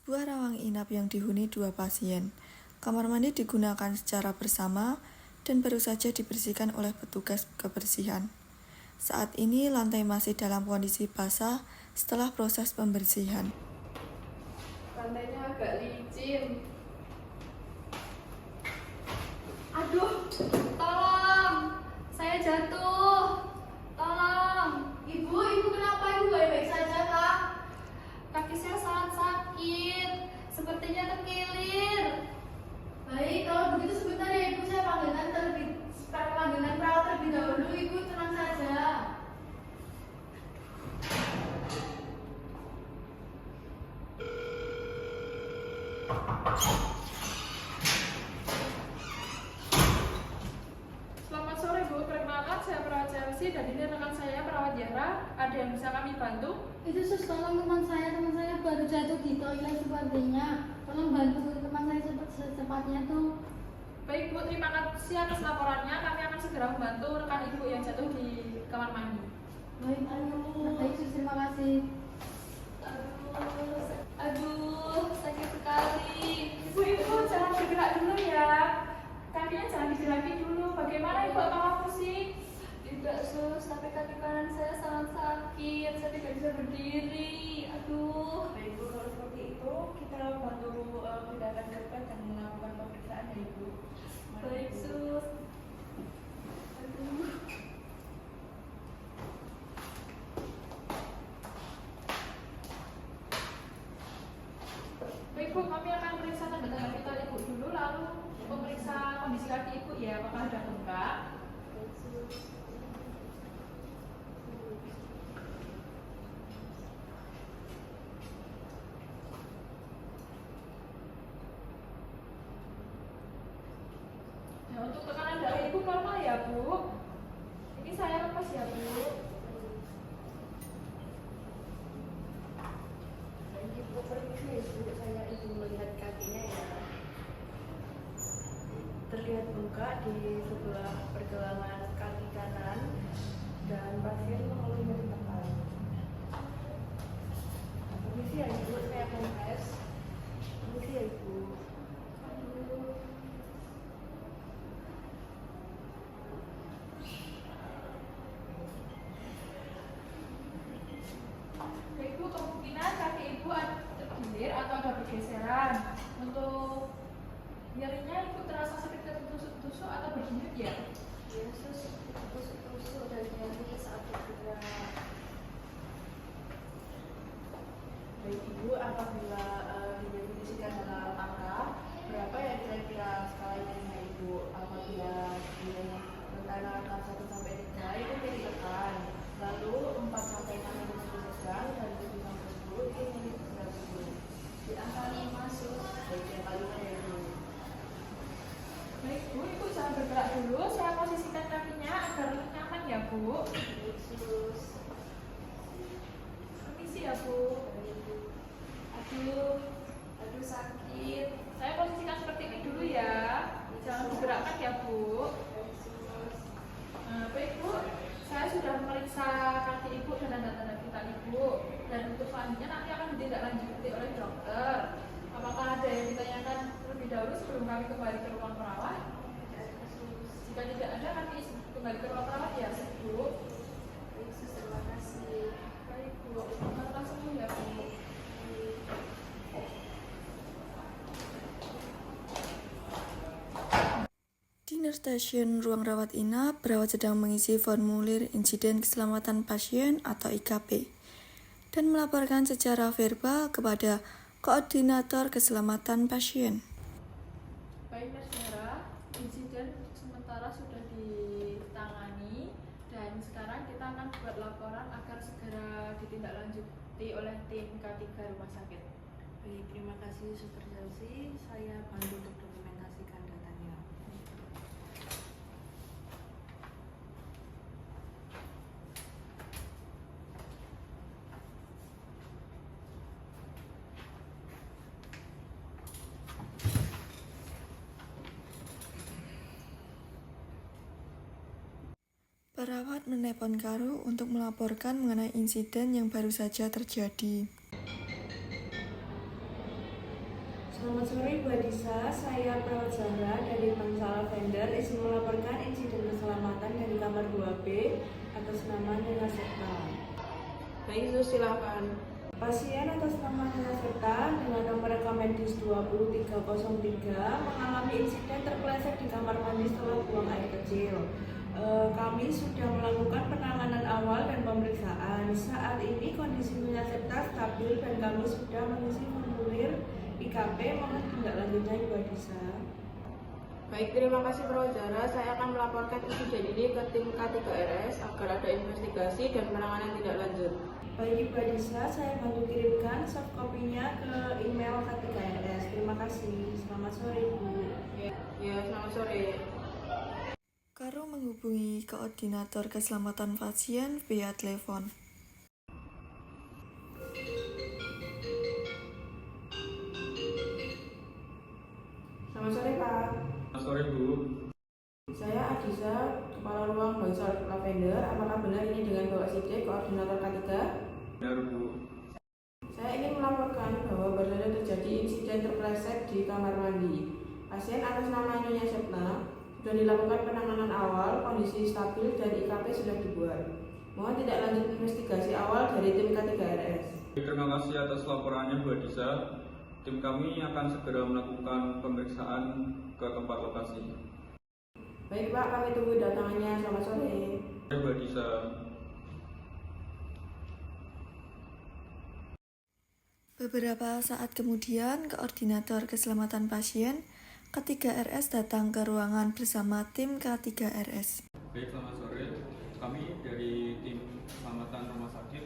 Sebuah ruang inap yang dihuni 2 pasien. Kamar mandi digunakan secara bersama dan baru saja dibersihkan oleh petugas kebersihan. Saat ini lantai masih dalam kondisi basah setelah proses pembersihan. Lantainya agak licin. Aduh, tolong! Saya jatuh! Tolong! Ibu kenapa? Ibu baik-baik saja, Kak? Kaki saya sangat sakit. Sepertinya terkilir. Baik, kalau begitu sebentar ya Ibu, saya panggilan perawat terlebih dahulu. Ibu tenang saja. Selamat sore Bu, perkenalkan saya perawat Chelsea dan ini rekan saya perawat Yara. Ada yang bisa kami bantu? Itu sus, tolong teman saya baru jatuh di toilet sepertinya. Tolong bantu teman saya secepatnya tuh. Baik Bu, terima kasih atas laporannya. Kami akan segera membantu rekan Ibu yang jatuh di kamar mandi. Baik sus, terima kasih. Aduh, sakit sekali. Ibu jangan bergerak dulu ya. Kakinya jangan digerakin dulu. Bagaimana Ibu, apakah pusing? Tidak sus, tapi kaki kanan saya sangat sakit. Saya tidak bisa berdiri. Aduh. Baik Bu, kalau seperti itu kita bantu pindahkan ke depan dan melakukan pemeriksaan ya Ibu. Baik sus. Aduh. Baik Bu, kami akan periksa tanda-tanda vital Ibu dulu, lalu memeriksa kondisi kaki Ibu ya, apakah ada bengkak. Nah, untuk tekanan darah Ibu normal ya Bu. Ini saya lepas ya Bu. Dan Ibu permisi ya Bu, saya ingin melihat kakinya ya. Terlihat bengkak di sebelah pergelangan kaki kanan dan pasien mengeluh nyeri tekan. Permisi ya Ibu, saya akan tes. Permisi ya Ibu. Baik Bu, kemungkinan kaki Ibu ada terkilir atau ada pergeseran. Untuk nyerinya Ibu terasa seperti tertusuk-tusuk atau berdenyut ya? Yesus, tusuk-tusuk dan nyeri saat bergerak. Baik Ibu, apabila didefinisikan dalam angka, berapa ya kira-kira skala nyerinya Ibu? Apabila di rentang angka 1 sampai 5 itu nyeri tekan, lalu 4 sampai 6 itu nyeri sedang, dan 7 sampai 10 itu nyeri berat Ibu. Di angka 5 sus, baik yang paling ya Ibu. Baik Bu, Ibu jangan bergerak dulu. Saya posisikan kakinya agar nyaman ya Bu. Yesus, Permisi ya Bu. Aduh sakit. Saya posisikan seperti ini dulu ya. Jangan digerakkan ya Bu. Nah, baik Bu, saya sudah memeriksa kaki Ibu dan tanda-tanda vital Ibu. Dan untuk selanjutnya nanti akan ditindaklanjuti oleh dokter. Apakah ada yang ditanyakan terlebih dahulu sebelum kami kembali ke ruang perawat? Jika tidak ada, kami kembali ke ruang perawat ya Bu. Yesus, terima kasih. Baik Bu, semoga sembuh ya Bu. Di nurse station ruang rawat inap, perawat sedang mengisi formulir insiden keselamatan pasien atau IKP dan melaporkan secara verbal kepada koordinator keselamatan pasien. Baik Mas Yara, insiden sementara sudah ditangani dan sekarang kita akan buat laporan agar segera ditindaklanjuti oleh tim K3 Rumah Sakit. Baik, terima kasih Suster Chelsea. Saya bantu untuk dokumentasikan datanya. Perawat menelpon Karo untuk melaporkan mengenai insiden yang baru saja terjadi. Selamat sore Bu Adisa, saya perawat Zahra dari Bangsa Lavender izin melaporkan insiden keselamatan dari kamar 2B atas nama Nyonya Septa. Baik, Sus, silakan. Pasien atas nama Nyonya Septa dengan nomor rekam medis 20303 mengalami insiden terpeleset di kamar mandi setelah buang air kecil. Kami sudah melakukan penanganan awal dan pemeriksaan. Saat ini kondisi Nyonya Septa stabil dan kami sudah mengisi formulir IKP. Mohon tindak lanjutnya Ibu Adisa. Baik, terima kasih Perawat Zahra. Saya akan melaporkan insiden ini ke tim K3RS agar ada investigasi dan penanganan tindak lanjut. Baik Ibu Adisa, saya bantu kirimkan soft copy-nya ke email K3RS. Terima kasih. Selamat sore Ibu. Ya, selamat sore. Karo menghubungi koordinator keselamatan pasien via telepon. Selamat sore, Pak. Selamat sore, Bu. Saya Adisa, Kepala Ruang Bangsa Lavender. Apakah benar ini dengan Bapak Sidik, koordinator K3? Benar, Bu. Saya ingin melaporkan bahwa baru saja terjadi insiden terpeleset di kamar mandi. Pasien atas nama Nyonya Septa sudah dilakukan penanganan awal, kondisi stabil dan IKP sudah dibuat. Mohon tidak lanjut investigasi awal dari tim K3RS. Terima kasih atas laporannya, Bu Adisa. Tim kami akan segera melakukan pemeriksaan ke tempat lokasi. Baik Pak, kami tunggu datangannya. Selamat sore. Baik, Bu Adisa. Beberapa saat kemudian, koordinator keselamatan pasien K3RS datang ke ruangan bersama tim K3RS. Baik, selamat sore. Kami dari tim keselamatan rumah sakit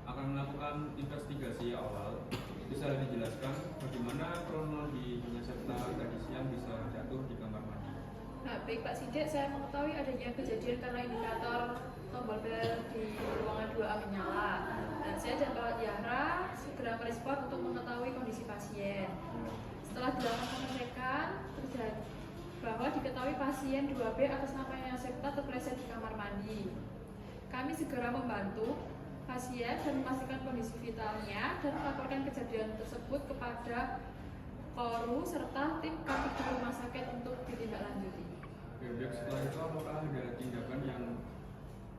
akan melakukan investigasi awal. Bisa dijelaskan bagaimana kronologi Nyonya Septa tadi siang bisa jatuh di kamar mandi? Nah, baik Pak Sidik, saya mengetahui adanya kejadian karena indikator tombol bel di ruangan 2A menyala. Dan saya dan Perawat Zahra segera merespon untuk mengetahui kondisi pasien. Setelah dilakukan pengecekan, terjadi bahwa diketahui pasien 2B atas nama Nyonya Septa terpeleset di kamar mandi. Kami segera membantu pasien dan memastikan kondisi vitalnya dan melaporkan kejadian tersebut kepada Koru serta tim K3 rumah sakit untuk ditindaklanjuti. Baik, setelah itu apakah ada tindakan yang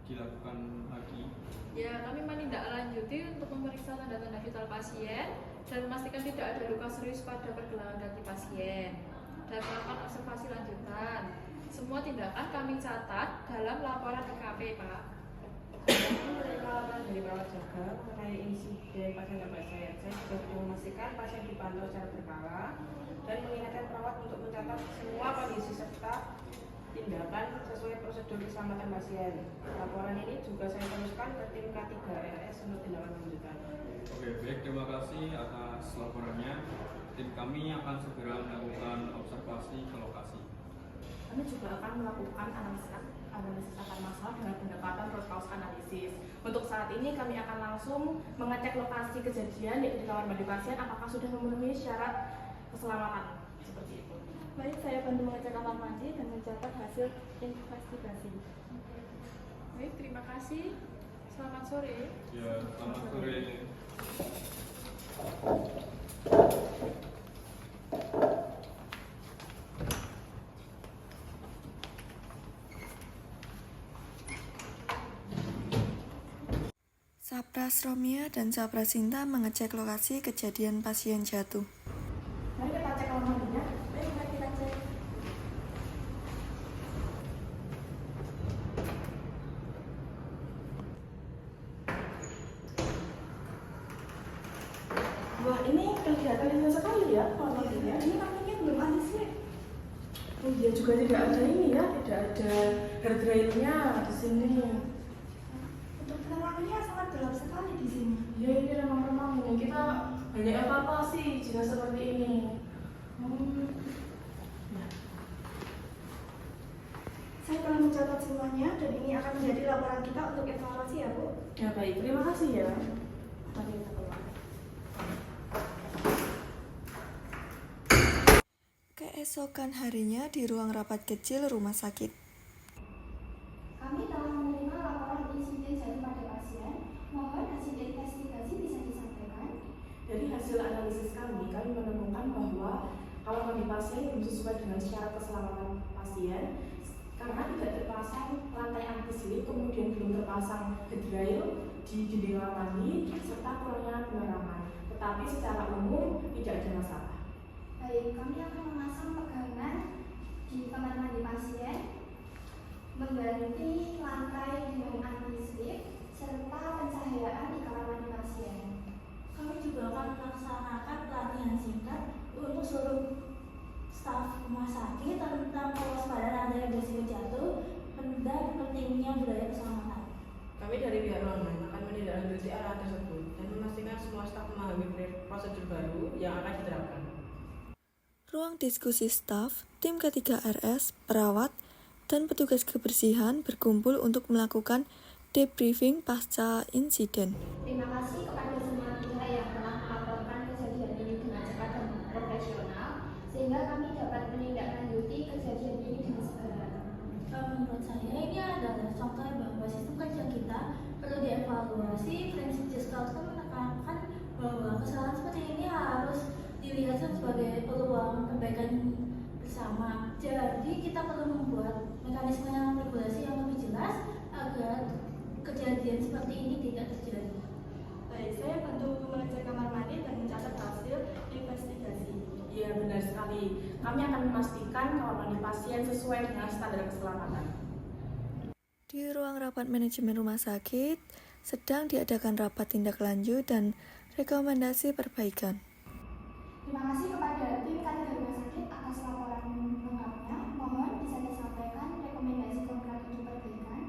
dilakukan lagi? Ya, kami menindaklanjuti untuk memeriksa tanda-tanda vital pasien dan memastikan tidak ada luka serius pada pergelangan kaki pasien dan melakukan observasi lanjutan. Semua tindakan kami catat dalam laporan IKP, Pak. Menerima laporan dari Perawat Jaga mengenai insiden pasien tempat saya juga sudah memastikan pasien dipantau secara berkala dan mengingatkan perawat untuk mencatat semua kondisi serta tindakan sesuai prosedur keselamatan pasien. Laporan ini juga saya teruskan ke tim K3RS untuk tindakan lanjutan. Oke, baik, terima kasih atas laporannya. Tim kami akan segera melakukan observasi ke lokasi. Kami juga akan melakukan analisis akar masalah dengan pendekatan root cause analisis. Untuk saat ini kami akan langsung mengecek lokasi kejadian di kamar mandi pasien apakah sudah memenuhi syarat keselamatan seperti itu. Baik, saya bantu mengecek kamar mandi dan mencatat hasil investigasi. Baik, terima kasih. Selamat sore. Ya, selamat sore. Sapras Romia dan Sapras Sinta mengecek lokasi kejadian pasien jatuh. Mari kita cek kamar mandinya. Baik, mari kita cek. Wah, ini kelihatan indah sekali ya kamar mandinya. Ini kamarnya belum ada sih. Oh iya, juga tidak ada ini ya, tidak ada hair dryer-nya di sini. Untuk penerangannya sangat gelap sekali di sini. Ya ini remang-remang ini kita banyak evaluasi jika seperti ini. Nah, Saya telah mencatat semuanya dan ini akan menjadi laporan kita untuk evaluasi ya Bu. ya baik, terima kasih ya. Mari kita keluar. Keesokan harinya di ruang rapat kecil rumah sakit. Kami telah menerima laporan insiden jatuh pada pasien. Mohon hasil investigasi bisa disampaikan. Dari hasil analisis kami menemukan memastikan bahwa kamar mandi pasien belum sesuai dengan syarat keselamatan pasien karena tidak terpasang lantai anti-slip, kemudian belum terpasang headrail di dinding kamar mandi, serta kurangnya penerangan. Tetapi secara umum tidak ada masalah. Baik, kami akan memasang pegangan di kamar mandi pasien, mengganti lantai dengan anti-slip, serta pencahayaan di kamar mandi pasien. Kami juga akan melaksanakan pelatihan singkat untuk seluruh staf rumah sakit tentang kewaspadaan adanya berisiko jatuh dan pentingnya budaya keselamatan. Kami dari pihak ruangan akan menindaklanjuti arahan tersebut dan memastikan semua staf memahami prosedur baru yang akan diterapkan. Ruang diskusi staf, tim K3RS, perawat, dan petugas kebersihan berkumpul untuk melakukan debriefing pasca insiden. Terima kasih kepada semua pihak yang telah melaporkan kejadian ini dengan cepat dan profesional, sehingga kami dapat menindaklanjuti kejadian ini dengan segera. Menurut saya ini adalah contoh bahwa sistem kerja kita perlu dievaluasi. Prinsip J-Scouts menekankan bahwa kesalahan seperti ini harus dilihat sebagai peluang kebaikan bersama. Jadi kita perlu membuat mekanisme regulasi yang lebih jelas agar kejadian seperti ini tidak terjadi. Baik, saya bantu mengecek kamar mandi dan mencatat hasil investigasi. Iya, benar sekali. Kami akan memastikan kamar mandi pasien sesuai dengan standar keselamatan. Di ruang rapat manajemen rumah sakit, sedang diadakan rapat tindak lanjut dan rekomendasi perbaikan. Terima kasih kepada tim K3 Rumah Sakit atas laporan lengkapnya. Mohon bisa disampaikan rekomendasi konkret untuk perbaikan.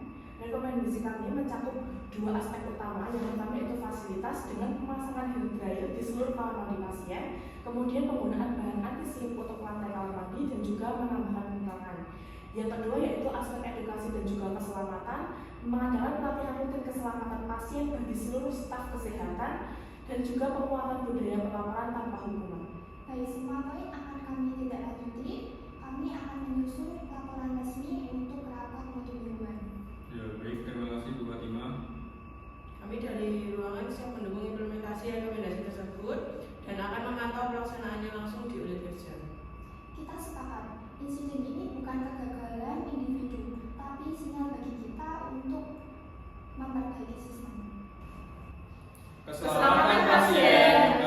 Rekomendasi kami mencakup dua aspek utama. Yang pertama yaitu fasilitas dengan pemasangan headrail di seluruh kamar mandi pasien, kemudian penggunaan bahan anti-slip untuk lantai kamar mandi dan juga menambahkan penerangan. Yang kedua yaitu aspek edukasi dan juga keselamatan, mengadakan pelatihan rutin keselamatan pasien bagi seluruh staf kesehatan dan juga penguatan budaya pelaporan tanpa hukuman. Baik, semua poin akan kami tindak lanjuti. Kami akan menyusun laporan resmi untuk rapat mutu mingguan. Ya, baik, terima kasih Bu Fatimah. Kami dari ruangan siap mendukung implementasi rekomendasi tersebut dan akan memantau pelaksanaannya langsung di unit kerja. Kita sepakat, insiden ini bukan kegagalan individu, tapi sinyal bagi kita untuk memperbaiki sistem. Keselamatan pasien